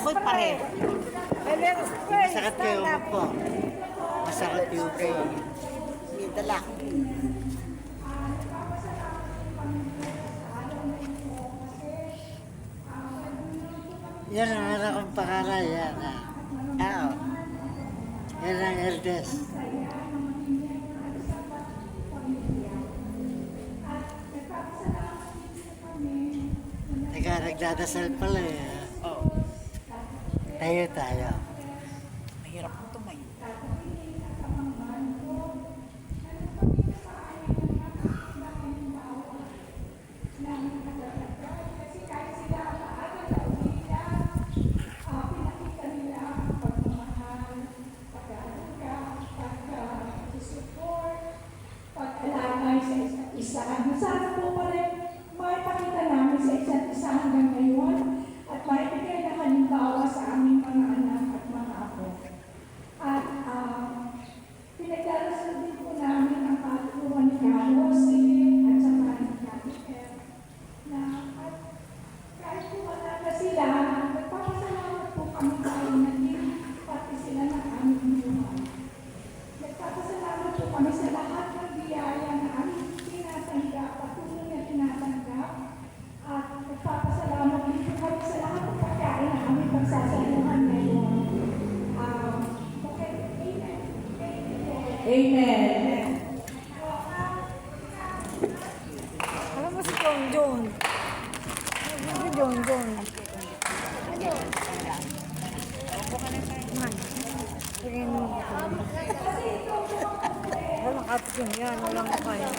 Ako'y pareho. Masakit kayo po. Masakit yung kayo. May dala. Yan ang meron kong pangalan yan. Oo. Yan ang eldest. Teka, nagdadasal pala eh. Oo. Tayo tayo. Mahirap mo tumayo. Pag-alagay sa isa't isa. Sana po pa rin maipakita namin sa isa't isa hanggang ngayon at maibigay na halimbawa sa aming mga anak at mga apo. At pinagdarasal din po namin ang patutuwa ni Carlos at saka ni Catherine na at kahit po wala na sila, nagpapasalamat po kami kayo na din pati sila ng aming buhay. Nagpapasalamat po kami sa lahat ng biyaya na aming tinatanggap, patuloy na tinatanggap. At nagpapasalamat din po kami sa lahat ng pagkain na aming pagsasaluhan ngayon. Okay, amen. Amen. Alam mo si John John. Si John John. Tingin mo. Walang kapsin yan. Walang kaya.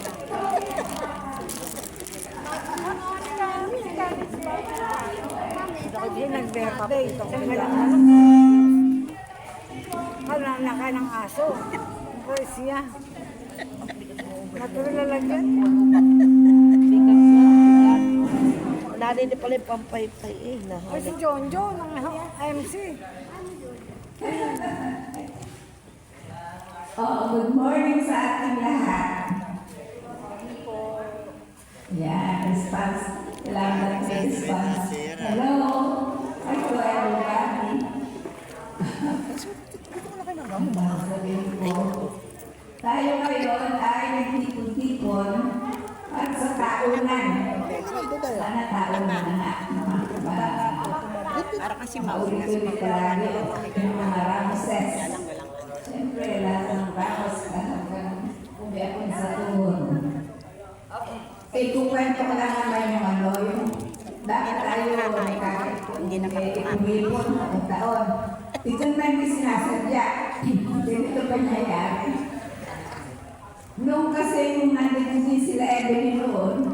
Hindi nag-birthday. Wala na ka ng aso. Ang siya. Natuloy lang yan. Nanay na pala yung pampay-pay eh. Ay, si John John, ang MC. Good morning sa ating lahat. Yeah, response. Salamat sa response. Hello. Hello, everybody. Ang sabihin ko. Tayo ngayon ay nagtipon-tipon at sa taunan. Sana taunan na. Para kasi mauli. Maulit-ulit lagi yung mga Ramses. Siyempre, lahat ng Ramos hanggang umiyakon sa tuhon. Ikukwento ko lang naman yung yung bakit tayo Hindi na umipon ng taon. Ito naman yung sinasadya. Dito pa nangyayari. Nung kasi yung nandito din sila Evelyn noon,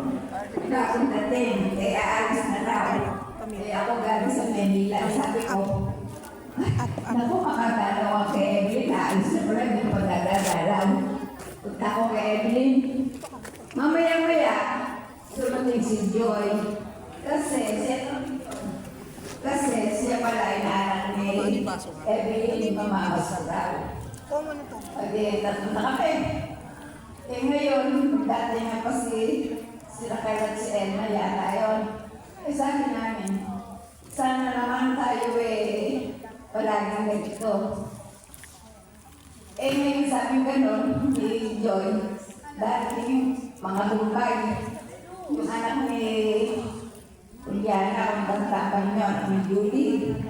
akong dating, kaya aalis na raw. Kaya ako galing sa Manila, sabi ko, naku, makadalaw ako kay Evelyn, aalis na pala, hindi pa dadadalaw. Punta ako kay Evelyn. Mamaya-maya, dumating si Joy. Kasi siya pala ay naanak ni Evelyn, mamamas raw. Pag tatlo na kami. Ngayon, dati nga pa sila kailan si Elma yata yun. Sabi namin, sana naman tayo palaging ganito. Ngayon sabi gano'n, ni Joy, dating mga hukay. Yung anak ni Juliana, ang bantapan niyo, ni Julie.